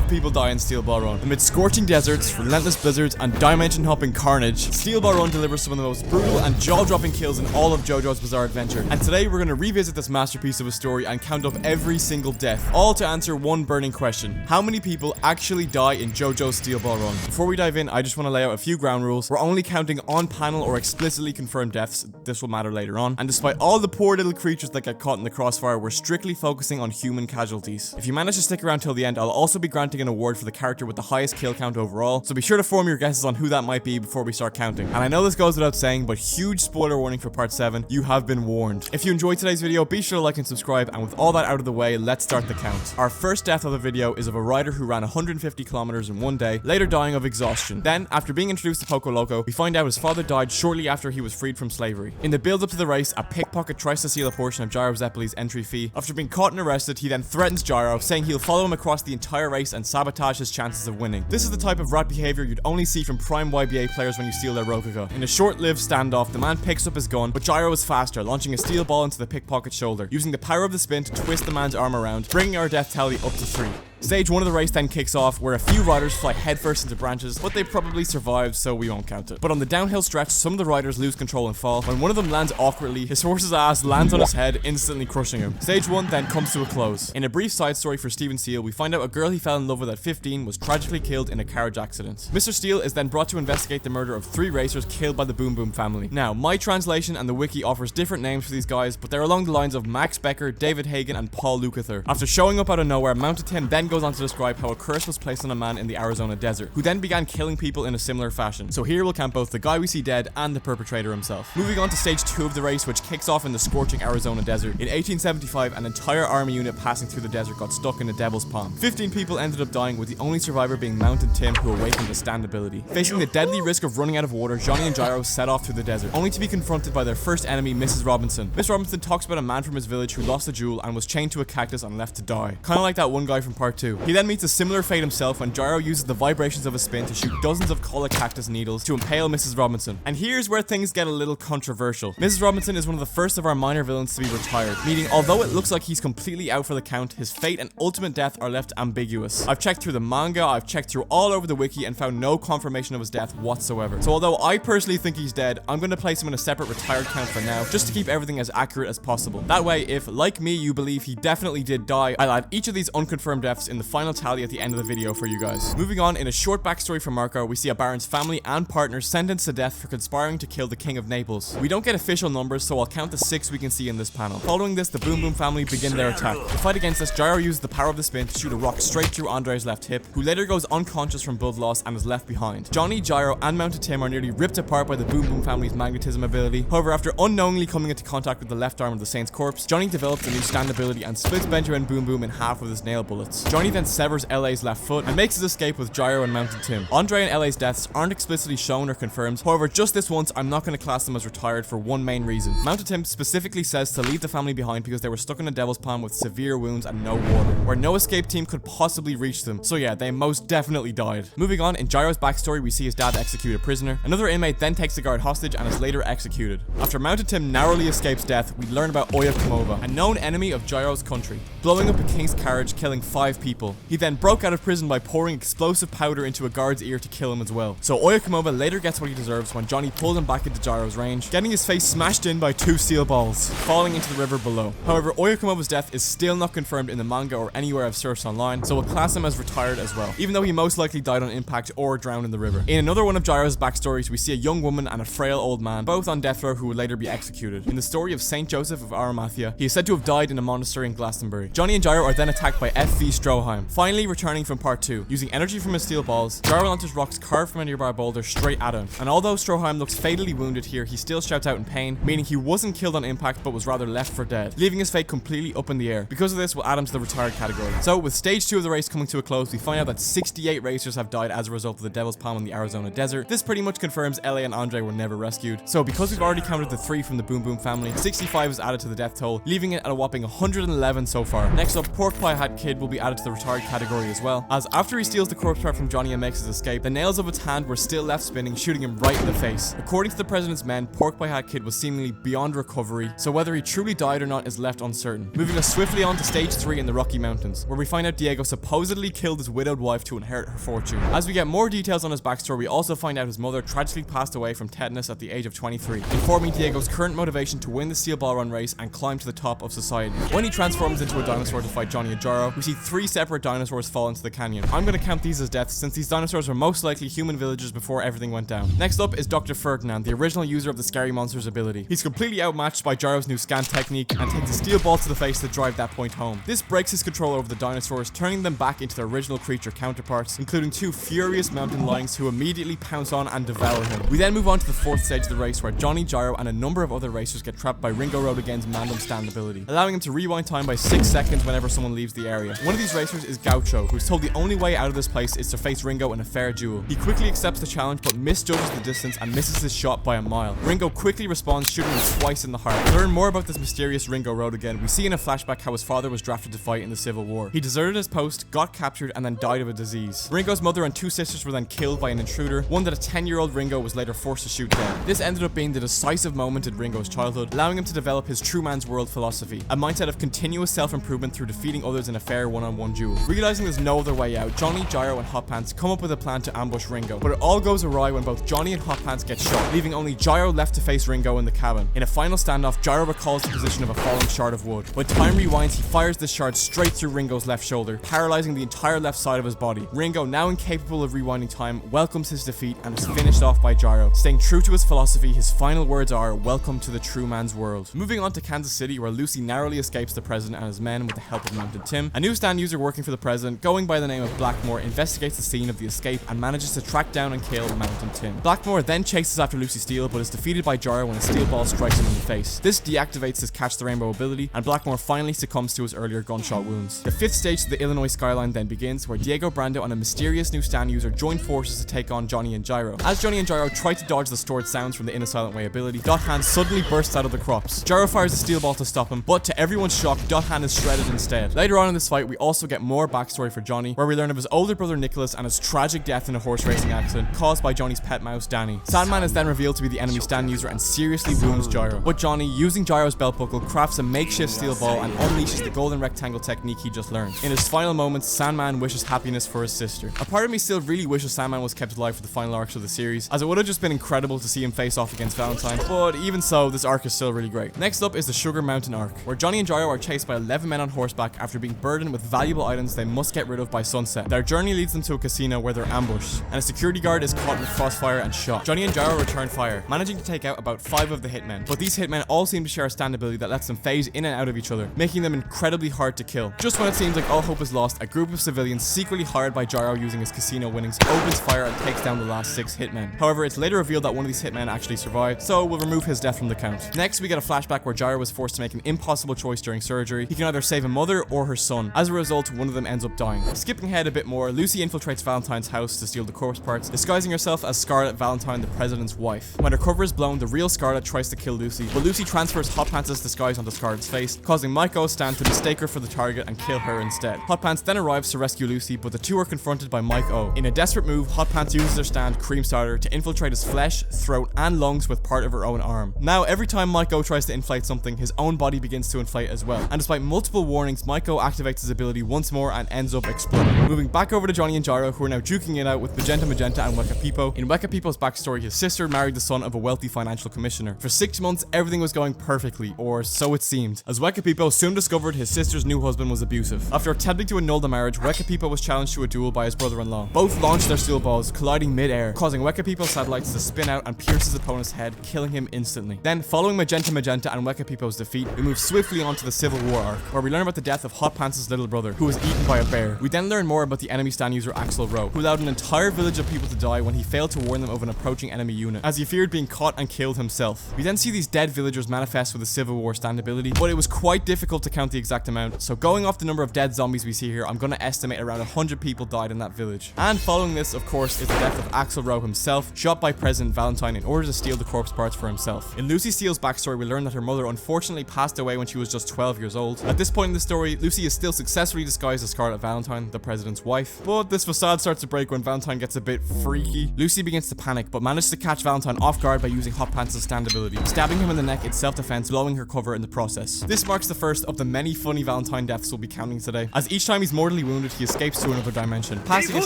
of people die in Steel Ball Run. Amid scorching deserts, relentless blizzards, and dimension-hopping carnage, Steel Ball Run delivers some of the most brutal and jaw-dropping kills in all of JoJo's Bizarre Adventure. And today we're going to revisit this masterpiece of a story and count up every single death, all to answer one burning question: how many people actually die in JoJo's Steel Ball Run? Before we dive in, I just want to lay out a few ground rules. We're only counting on-panel or explicitly confirmed deaths. This will matter later on. And despite all the poor little creatures that get caught in the crossfire, we're strictly focusing on human casualties. If you manage to stick around till the end, I'll also be granting an award for the character with the highest kill count overall, so be sure to form your guesses on who that might be before we start counting. And I know this goes without saying, but huge spoiler warning for part 7, you have been warned. If you enjoyed today's video, be sure to like and subscribe, and with all that out of the way, let's start the count. Our first death of the video is of a rider who ran 150 kilometers in one day, later dying of exhaustion. Then, after being introduced to Poco Loco, we find out his father died shortly after he was freed from slavery. In the build up to the race, a pickpocket tries to steal a portion of Gyro Zeppelis' entry fee. After being caught and arrested, he then threatens Gyro, saying he'll follow him across the entire race and sabotage his chances of winning. This is the type of rat behavior you'd only see from prime YBA players when you steal their Rokuga. In a short-lived standoff, the man picks up his gun, but Gyro is faster, launching a steel ball into the pickpocket's shoulder, using the power of the spin to twist the man's arm around, bringing our death tally up to 3. Stage 1 of the race then kicks off, where a few riders fly headfirst into branches, but they probably survived, so we won't count it. But on the downhill stretch, some of the riders lose control and fall. When one of them lands awkwardly, his horse's ass lands on his head, instantly crushing him. Stage 1 then comes to a close. In a brief side story for Steven Steele, we find out a girl he fell in love with at 15 was tragically killed in a carriage accident. Mr. Steele is then brought to investigate the murder of 3 racers killed by the Boom Boom family. Now, my translation and the wiki offers different names for these guys, but they're along the lines of Max Becker, David Hagen, and Paul Lukather. After showing up out of nowhere, Mounted Tim then goes on to describe how a curse was placed on a man in the Arizona desert, who then began killing people in a similar fashion. So here we'll count both the guy we see dead and the perpetrator himself. Moving on to stage 2 of the race, which kicks off in the scorching Arizona desert. In 1875, an entire army unit passing through the desert got stuck in a devil's palm. 15 people ended up dying, with the only survivor being Mountain Tim, who awakened to stand ability. Facing the deadly risk of running out of water, Johnny and Gyro set off through the desert, only to be confronted by their first enemy, Mrs. Robinson. Miss Robinson talks about a man from his village who lost a duel and was chained to a cactus and left to die. Kinda like that one guy from part 2. He then meets a similar fate himself when Gyro uses the vibrations of a spin to shoot dozens of colic cactus needles to impale Mrs. Robinson. And here's where things get a little controversial. Mrs. Robinson is one of the first of our minor villains to be retired, meaning although it looks like he's completely out for the count, his fate and ultimate death are left ambiguous. I've checked through the manga, I've checked through all over the wiki, and found no confirmation of his death whatsoever. So although I personally think he's dead, I'm going to place him in a separate retired count for now, just to keep everything as accurate as possible. That way, if, like me, you believe he definitely did die, I'll add each of these unconfirmed deaths in the final tally at the end of the video for you guys. Moving on, in a short backstory for Marco, we see a Baron's family and partners sentenced to death for conspiring to kill the King of Naples. We don't get official numbers, so I'll count the 6 we can see in this panel. Following this, the Boom Boom family begin their attack. To fight against this, Gyro uses the power of the spin to shoot a rock straight through Andre's left hip, who later goes unconscious from blood loss and is left behind. Johnny, Gyro, and Mounted Tim are nearly ripped apart by the Boom Boom family's magnetism ability. However, after unknowingly coming into contact with the left arm of the Saint's corpse, Johnny develops a new stand ability and splits Benjamin Boom Boom in half with his nail bullets. Johnny then severs LA's left foot and makes his escape with Gyro and Mounted Tim. Andre and LA's deaths aren't explicitly shown or confirmed. However, just this once, I'm not going to class them as retired for one main reason. Mounted Tim specifically says to leave the family behind because they were stuck in a devil's palm with severe wounds and no water, where no escape team could possibly reach them. So yeah, they most definitely died. Moving on, in Gyro's backstory, we see his dad execute a prisoner. Another inmate then takes the guard hostage and is later executed. After Mounted Tim narrowly escapes death, we learn about Oya Komova, a known enemy of Gyro's country, blowing up a king's carriage, killing 5 people. He then broke out of prison by pouring explosive powder into a guard's ear to kill him as well. So Oya Komova later gets what he deserves when Johnny pulls him back into Gyro's range, getting his face smashed in by 2 steel balls, falling into the river below. However, Oya Komova's death is still not confirmed in the manga or anywhere I've searched online, so we'll class him as retired as well, even though he most likely died on impact or drowned in the river. In another one of Gyro's backstories, we see a young woman and a frail old man, both on death row, who would later be executed. In the story of Saint Joseph of Arimathea, he is said to have died in a monastery in Glastonbury. Johnny and Gyro are then attacked by FV Stroheim. Finally returning from part 2, using energy from his steel balls, Gyro launches rocks carved from a nearby boulder straight at him. And although Stroheim looks fatally wounded here, he still shouts out in pain, meaning he wasn't killed on impact but was rather left for dead, leaving his fate completely up in the air. Because of this, we'll add him to the retired category. So with stage 2 of the race coming to a close, we find out that 68 racers have died as a result of the Devil's Palm in the Arizona desert. This pretty much confirms LA and Andre were never rescued. So because we've already counted the 3 from the Boom Boom family, 65 is added to the death toll, leaving it at a whopping 111 so far. Next up, Pork Pie Hat Kid will be added to the retarded category as well, as after he steals the corpse part from Johnny and makes his escape, the nails of its hand were still left spinning, shooting him right in the face. According to the president's men, Pork Pie Hat Kid was seemingly beyond recovery, so whether he truly died or not is left uncertain. Moving us swiftly on to stage 3 in the Rocky Mountains, where we find out Diego supposedly killed his widowed wife to inherit her fortune. As we get more details on his backstory, we also find out his mother tragically passed away from tetanus at the age of 23, informing Diego's current motivation to win the Steel Ball Run race and climb to the top of society. When he transforms into a dinosaur to fight Johnny and Gyro, we see 3 separate dinosaurs fall into the canyon. I'm going to count these as deaths since these dinosaurs were most likely human villagers before everything went down. Next up is Dr. Ferdinand, the original user of the Scary Monster's ability. He's completely outmatched by Gyro's new scan technique and takes a steel ball to the face to drive that point home. This breaks his control over the dinosaurs, turning them back into their original creature counterparts, including 2 furious mountain lions who immediately pounce on and devour him. We then move on to the 4th stage of the race, where Johnny, Gyro, and a number of other racers get trapped by Ringo Roadagain's Mandem stand ability, allowing him to rewind time by 6 seconds whenever someone leaves the area. One of these racers is Gaucho, who's told the only way out of this place is to face Ringo in a fair duel. He quickly accepts the challenge but misjudges the distance and misses his shot by a mile. Ringo quickly responds, shooting him twice in the heart. To learn more about this mysterious Ringo Roadagain, we see in a flashback how his father was drafted to fight in the Civil War. He deserted his post, got captured, and then died of a disease. Ringo's mother and 2 sisters were then killed by an intruder, one that a 10-year-old Ringo was later forced to shoot dead. This ended up being the decisive moment in Ringo's childhood, allowing him to develop his true man's world philosophy, a mindset of continuous self-improvement through defeating others in a fair one-on-one duel. Realizing there's no other way out, Johnny, Gyro, and Hot Pants come up with a plan to ambush Ringo, but it all goes awry when both Johnny and Hot Pants get shot, leaving only Gyro left to face Ringo in the cabin. In a final standoff, Gyro recalls the position of a falling shard of wood. When time rewinds, he fires this shard straight through Ringo's left shoulder, paralyzing the entire left side of his body. Ringo, now incapable of rewinding time, welcomes his defeat and is finished off by Gyro. Staying true to his philosophy, his final words are, "Welcome to the true man's world." Moving on to Kansas City, where Lucy narrowly escapes the president and his men with the help of Mountain Tim. A newsstand user working for the president, going by the name of Blackmore, investigates the scene of the escape and manages to track down and kill Mountain Tim. Blackmore then chases after Lucy Steele, but is defeated by Gyro when a steel ball strikes him in the face. This deactivates his Catch the Rainbow ability, and Blackmore finally succumbs to his earlier gunshot wounds. The 5th stage of the Illinois skyline then begins, where Diego, Brando, and a mysterious new stand user join forces to take on Johnny and Gyro. As Johnny and Gyro try to dodge the stored sounds from the In a Silent Way ability, Dot Hand suddenly bursts out of the crops. Gyro fires a steel ball to stop him, but to everyone's shock, Dot Hand is shredded instead. Later on in this fight, we also get more backstory for Johnny, where we learn of his older brother Nicholas and his tragic death in a horse racing accident caused by Johnny's pet mouse Danny. Sandman is then revealed to be the enemy stand user and seriously wounds Gyro, but Johnny, using Gyro's belt buckle, crafts a makeshift steel ball and unleashes the golden rectangle technique he just learned. In his final moments, Sandman wishes happiness for his sister. A part of me still really wishes Sandman was kept alive for the final arcs of the series, as it would have just been incredible to see him face off against Valentine, but even so, this arc is still really great. Next up is the Sugar Mountain arc, where Johnny and Gyro are chased by 11 men on horseback after being burdened with valuable items they must get rid of by sunset. Their journey leads them to a casino where they're ambushed, and a security guard is caught with crossfire and shot. Johnny and Gyro return fire, managing to take out about 5 of the hitmen, but these hitmen all seem to share a stand ability that lets them phase in and out of each other, making them incredibly hard to kill. Just when it seems like all hope is lost, a group of civilians secretly hired by Gyro using his casino winnings opens fire and takes down the last 6 hitmen. However, it's later revealed that one of these hitmen actually survived, so we'll remove his death from the count. Next, we get a flashback where Gyro was forced to make an impossible choice during surgery. He can either save a mother or her son. As a result, one of them ends up dying. Skipping ahead a bit more, Lucy infiltrates Valentine's house to steal the corpse parts, disguising herself as Scarlet Valentine, the president's wife. When her cover is blown, the real Scarlet tries to kill Lucy, but Lucy transfers Hot Pants' disguise onto Scarlet's face, causing Mike Stan to mistake her for the target and kill her instead. Hot Pants then arrives to rescue Lucy, but the two are confronted by Mike O. In a desperate move, Hot Pants uses her stand, Cream Starter, to infiltrate his flesh, throat, and lungs with part of her own arm. Now, every time Mike O tries to inflate something, his own body begins to inflate as well, and despite multiple warnings, Mike O activates his ability once more and ends up exploding. Moving back over to Johnny and Gyro, who are now duking it out with Magenta and Weka Pipo. In Weka Pipo's backstory, his sister married the son of a wealthy financial commissioner. For 6 months, everything was going perfectly, or so it seemed, as Weka Pipo soon discovered his sister's new husband was abusive. After attempting to annul the marriage, Weka Pipo was challenged to a duel by his brother-in-law. Both launched their steel balls, colliding mid-air, causing Weka Pipo's satellites to spin out and pierce his opponent's head, killing him instantly. Then, following Magenta and Weka Pipo's defeat, we move swiftly on to the Civil War arc, where we learn about the death of Hot Pants' little brother, who was eaten by a bear. We then learn more about the enemy stand user Axl Rowe, who allowed an entire village of people to die when he failed to warn them of an approaching enemy unit, as he feared being caught and killed himself. We then see these dead villagers manifest with a Civil War stand ability, but it was quite difficult to count the exact amount, so going off the number of dead zombies we see here, I'm gonna estimate around 100 people died in that village. And following this, of course, is the death of Axl Rowe himself, shot by President Valentine in order to steal the corpse parts for himself. In Lucy Steele's backstory, we learn that her mother unfortunately passed away when she was just 12 years old. At this point in the story, Lucy is still successfully disguised as Scarlet Valentine, the president's wife. But this facade starts to break when Valentine gets a bit freaky. Lucy begins to panic, but manages to catch Valentine off guard by using Hot Pants' stand ability, stabbing him in the neck in self-defense, blowing her cover in the process. This marks the first of the many Funny Valentine deaths we'll be counting today, as each time he's mortally wounded, he escapes to another dimension, passing his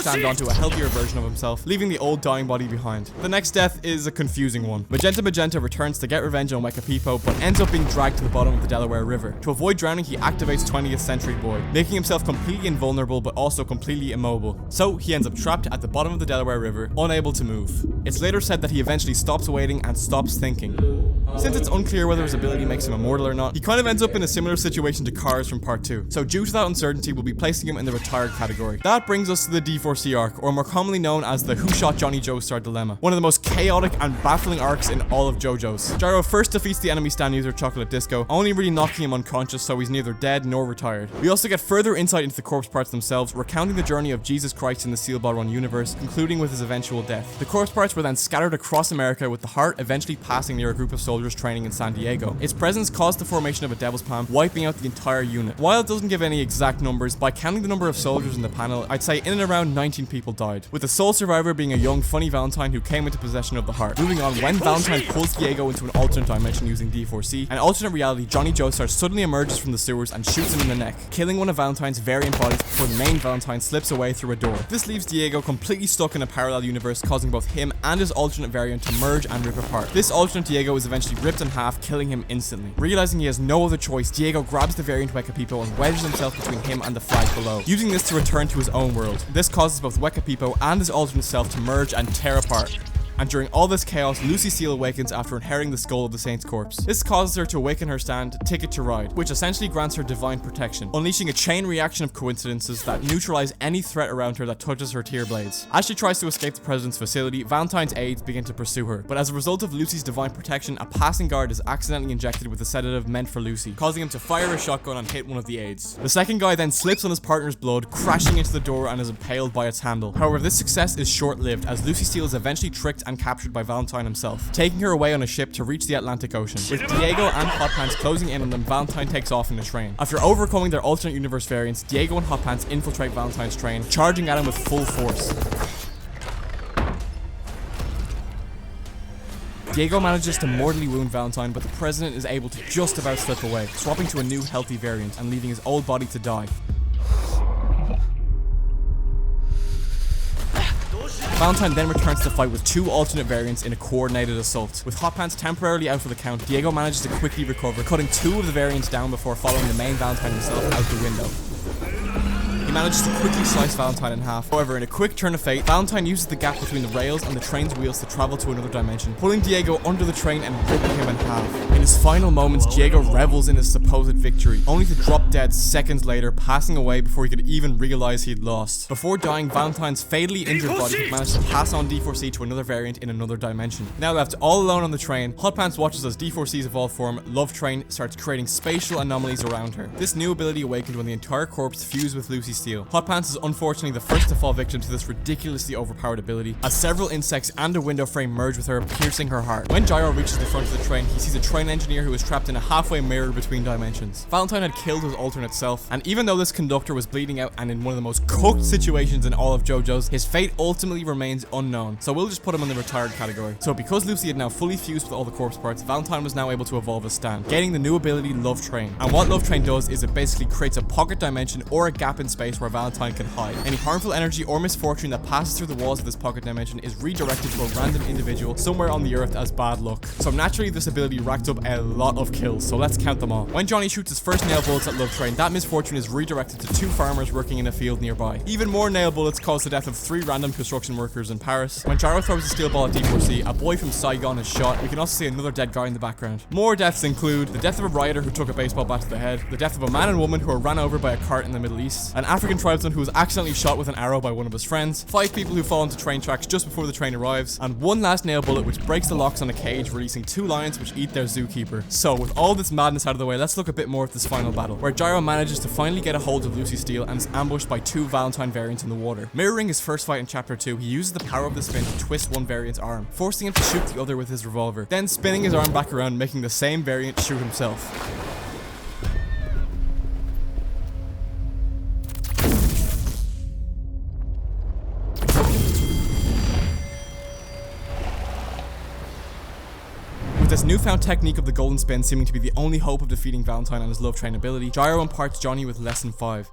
stand onto a healthier version of himself, leaving the old dying body behind. The next death is a confusing one. Magenta returns to get revenge on Weka Pipo, but ends up being dragged to the bottom of the Delaware River. To avoid drowning, he activates 20th Century Boy, making himself completely invulnerable but also completely immobile. So he ends up trapped at the bottom of the Delaware River, unable to move. It's later said that he eventually stops waiting and stops thinking. Since it's unclear whether his ability makes him immortal or not, he kind of ends up in a similar situation to Cars from part 2. So due to that uncertainty, we'll be placing him in the retired category. That brings us to the D4C arc, or more commonly known as the Who Shot Johnny Joestar dilemma. One of the most chaotic and baffling arcs in all of JoJo's. Gyro first defeats the enemy stand user Chocolate Disco, only really knocking him unconscious, so he's neither dead nor retired. We also get further insight into the corpse parts themselves, recounting the journey of Jesus Christ in the Steel Ball Run universe, concluding with his eventual death. The corpse parts were then scattered across America, with the heart eventually passing near a group of soldiers training in San Diego. Its presence caused the formation of a devil's palm, wiping out the entire unit. While it doesn't give any exact numbers, by counting the number of soldiers in the panel, I'd say in and around 19 people died, with the sole survivor being a young Funny Valentine who came into possession of the heart. Moving on, when Valentine pulls Diego into an alternate dimension using D4C, an alternate reality, Johnny Joestar suddenly emerges from the sewers and shoots him in the neck, killing one of Valentine's variant bodies before the main Valentine slips away through a door. This leaves Diego completely stuck in a parallel universe, causing both him and his alternate variant to merge and rip apart. This alternate Diego is eventually ripped in half, killing him instantly. Realizing he has no other choice, Diego grabs the variant Weka Pipo and wedges himself between him and the flag below, using this to return to his own world. This causes both Weka Pipo and his alternate self to merge and tear apart. And during all this chaos, Lucy Steele awakens after inheriting the skull of the Saint's corpse. This causes her to awaken her stand, Ticket to Ride, which essentially grants her divine protection, unleashing a chain reaction of coincidences that neutralize any threat around her that touches her tear blades. As she tries to escape the president's facility, Valentine's aides begin to pursue her, but as a result of Lucy's divine protection, a passing guard is accidentally injected with a sedative meant for Lucy, causing him to fire a shotgun and hit one of the aides. The second guy then slips on his partner's blood, crashing into the door and is impaled by its handle. However, this success is short-lived, as Lucy Steele is eventually tricked and captured by Valentine himself, taking her away on a ship to reach the Atlantic Ocean. With Diego and Hot Pants closing in on them, Valentine takes off in a train. After overcoming their alternate universe variants, Diego and Hot Pants infiltrate Valentine's train, charging at him with full force. Diego manages to mortally wound Valentine, but the president is able to just about slip away, swapping to a new healthy variant and leaving his old body to die. Valentine then returns to fight with two alternate variants in a coordinated assault. With Hot Pants temporarily out for the count, Diego manages to quickly recover, cutting two of the variants down before following the main Valentine himself out the window. He manages to quickly slice Valentine in half. However, in a quick turn of fate, Valentine uses the gap between the rails and the train's wheels to travel to another dimension, pulling Diego under the train and ripping him in half. In his final moments, Diego revels in his supposed victory, only to drop dead seconds later, passing away before he could even realize he'd lost. Before dying, Valentine's fatally injured body managed to pass on D4C to another variant in another dimension. Now left all alone on the train, Hot Pants watches as D4C's evolved form, Love Train, starts creating spatial anomalies around her. This new ability awakened when the entire corpse fused with Lucy Steele. Hot Pants is unfortunately the first to fall victim to this ridiculously overpowered ability, as several insects and a window frame merge with her, piercing her heart. When Gyro reaches the front of the train, he sees a train engineer who is trapped in a halfway mirror between dimensions. Valentine had killed his alternate self, and even though this conductor was bleeding out and in one of the most cooked situations in all of JoJo's, his fate ultimately remains unknown, so we'll just put him in the retired category. So because Lucy had now fully fused with all the corpse parts, Valentine was now able to evolve a stand, gaining the new ability Love Train. And what Love Train does is it basically creates a pocket dimension or a gap in space where Valentine can hide. Any harmful energy or misfortune that passes through the walls of this pocket dimension is redirected to a random individual somewhere on the earth as bad luck. So naturally this ability racked up a lot of kills, so let's count them all. When Johnny shoots his first nail bullets at Love Train, that misfortune is redirected to two farmers working in a field nearby. Even more nail bullets cause the death of 3 random construction workers in Paris. When Gyro throws a steel ball at D4C, a boy from Saigon is shot. We can also see another dead guy in the background. More deaths include the death of a rioter who took a baseball bat to the head, the death of a man and woman who were ran over by a cart in the Middle East, an African tribesman who was accidentally shot with an arrow by one of his friends, 5 people who fall into train tracks just before the train arrives, and one last nail bullet which breaks the locks on a cage, releasing 2 lions which eat their zookeeper. So with all this madness out of the way, let's look a bit more at this final battle, where Gyro manages to finally get a hold of Lucy Steele and is ambushed by 2 Valentine variants in the water. Mirroring his first fight in chapter 2, he uses the power of the spin to twist one variant's arm, forcing him to shoot the other with his revolver, then spinning his arm back around, making the same variant shoot himself. this newfound technique of the golden spin seeming to be the only hope of defeating Valentine and his love train ability, Gyro imparts Johnny with lesson 5.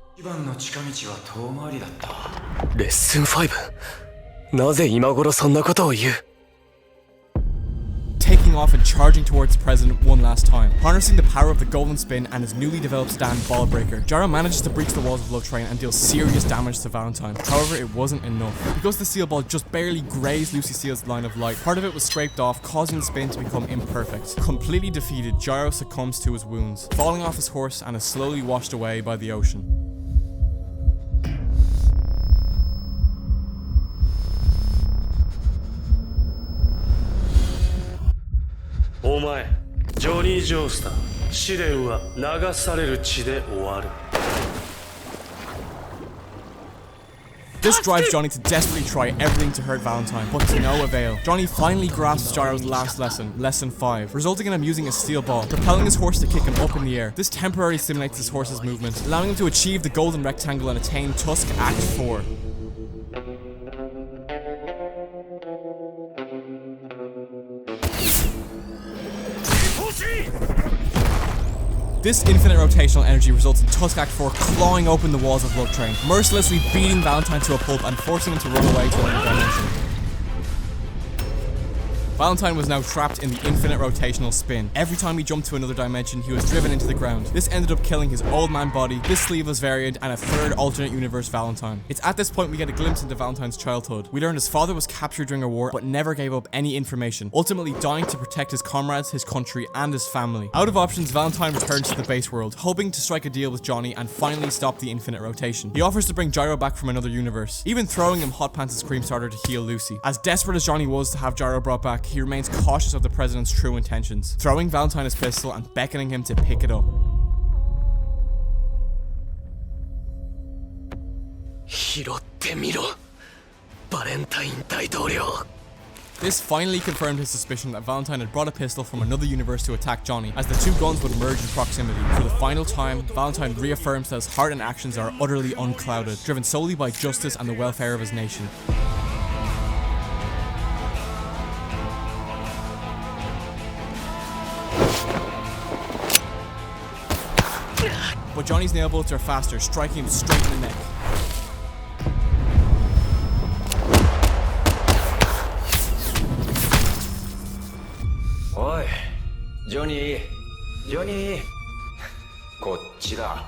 Lesson 5? なぜ今頃そんなことを言う? Taking off and charging towards the president one last time. Harnessing the power of the golden spin and his newly developed stand ball breaker, Gyro manages to breach the walls of Love Train and deals serious damage to Valentine. However, it wasn't enough. Because the steel ball just barely grazed Lucy Steele's line of light, part of it was scraped off, causing the spin to become imperfect. Completely defeated, Gyro succumbs to his wounds, falling off his horse and is slowly washed away by the ocean. お前、ジョニー・ジョースター、試練は流される血で終わる。 This drives Johnny to desperately try everything to hurt Valentine, but to no avail. Johnny finally grasps Gyro's last lesson, lesson 5, resulting in him using a steel ball, propelling his horse to kick him up in the air. This temporarily stimulates his horse's movement, allowing him to achieve the golden rectangle and attain Tusk Act 4. This infinite rotational energy results in Tusk Act 4 clawing open the walls of Love Train, mercilessly beating Valentine to a pulp and forcing him to run away to another dimension. Valentine was now trapped in the infinite rotational spin. Every time he jumped to another dimension, he was driven into the ground. This ended up killing his old man body, this sleeveless variant, and a third alternate universe Valentine. It's at this point we get a glimpse into Valentine's childhood. We learn his father was captured during a war, but never gave up any information, ultimately dying to protect his comrades, his country, and his family. Out of options, Valentine returns to the base world, hoping to strike a deal with Johnny and finally stop the infinite rotation. He offers to bring Gyro back from another universe, even throwing him Hot Pants' cream starter to heal Lucy. As desperate as Johnny was to have Gyro brought back, he remains cautious of the president's true intentions, throwing Valentine his pistol and beckoning him to pick it up. This finally confirmed his suspicion that Valentine had brought a pistol from another universe to attack Johnny, as the two guns would merge in proximity. For the final time, Valentine reaffirms that his heart and actions are utterly unclouded, driven solely by justice and the welfare of his nation. But Johnny's nail bullets are faster, striking him straight in the neck. Oi, Johnny, Johnny, こっちだ。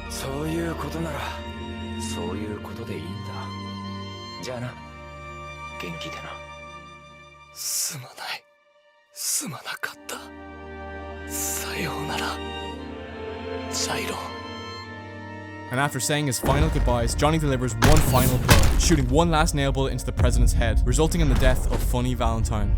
そういうことなら、そういうことでいいんだ。じゃあな、元気でな。すまない。すまなかった。さようなら。Gyro. And after saying his final goodbyes, Johnny delivers one final blow, shooting one last nail bullet into the president's head, resulting in the death of Funny Valentine.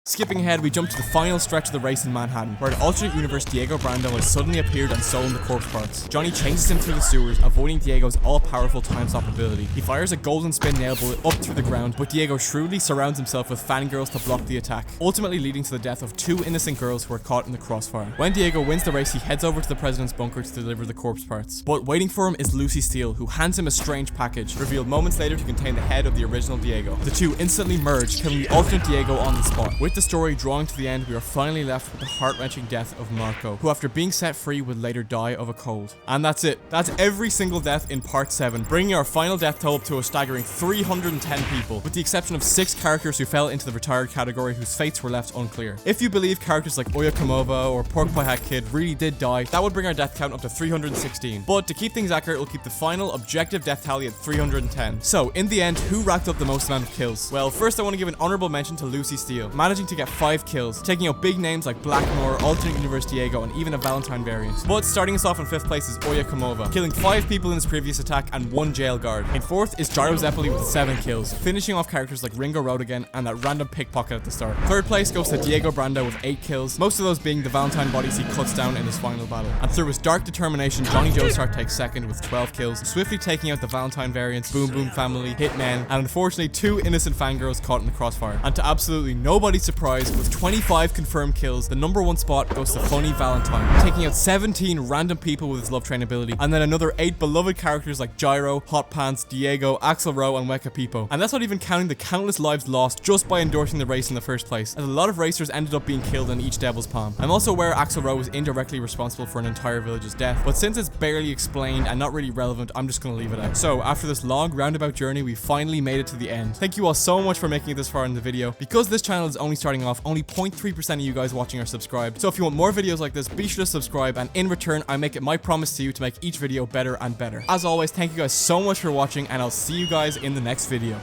Skipping ahead, we jump to the final stretch of the race in Manhattan, where an alternate universe Diego Brando has suddenly appeared and stolen the corpse parts. Johnny chases him through the sewers, avoiding Diego's all-powerful time-stop ability. He fires a golden spin nail bullet up through the ground, but Diego shrewdly surrounds himself with fangirls to block the attack, ultimately leading to the death of two innocent girls who are caught in the crossfire. When Diego wins the race, he heads over to the president's bunker to deliver the corpse parts. But waiting for him is Lucy Steele, who hands him a strange package, revealed moments later to contain the head of the original Diego. The two instantly merge, killing the alternate Diego on the spot. With the story drawing to the end, we are finally left with the heart-wrenching death of Marco, who after being set free would later die of a cold. And that's it. That's every single death in part 7, bringing our final death toll up to a staggering 310 people, with the exception of 6 characters who fell into the retired category whose fates were left unclear. If you believe characters like Oyakamova or Pork Pie Hat Kid really did die, that would bring our death count up to 316. But to keep things accurate, we'll keep the final objective death tally at 310. So, in the end, who racked up the most amount of kills? Well, first I want to give an honorable mention to Lucy Steele, managing to get 5 kills, taking out big names like Blackmore, alternate universe Diego, and even a Valentine variant. But starting us off in 5th place is Oyakamova, killing 5 people in his previous attack and 1 jail guard. In 4th is Gyro Zeppelis with 7 kills, finishing off characters like Ringo Roadagain and that random pickpocket at the start. 3rd place goes to Diego Brando with 8 kills, most of those being the Valentine bodies he cuts down in his final battle. And through his dark determination, Johnny Joestar takes 2nd with 12 kills, swiftly taking out the Valentine variants, Boom Boom Family, Hitman, and unfortunately 2 innocent fangirls caught in the crossfire. And to absolutely nobody's surprise, prize with 25 confirmed kills. The #1 spot goes to Funny Valentine, taking out 17 random people with his love train ability, and then another 8 beloved characters like Gyro, Hot Pants, Diego, Axel Rowe, and Weka Pipo. And that's not even counting the countless lives lost just by endorsing the race in the first place, as a lot of racers ended up being killed in each Devil's Palm. I'm also aware Axel Rowe was indirectly responsible for an entire village's death, but since it's barely explained and not really relevant, I'm just gonna leave it out. So after this long roundabout journey, we finally made it to the end. Thank you all so much for making it this far in the video. Because this channel is only starting off, only 0.3% of you guys watching are subscribed. So if you want more videos like this, be sure to subscribe, and in return, I make it my promise to you to make each video better and better. As always, thank you guys so much for watching, and I'll see you guys in the next video.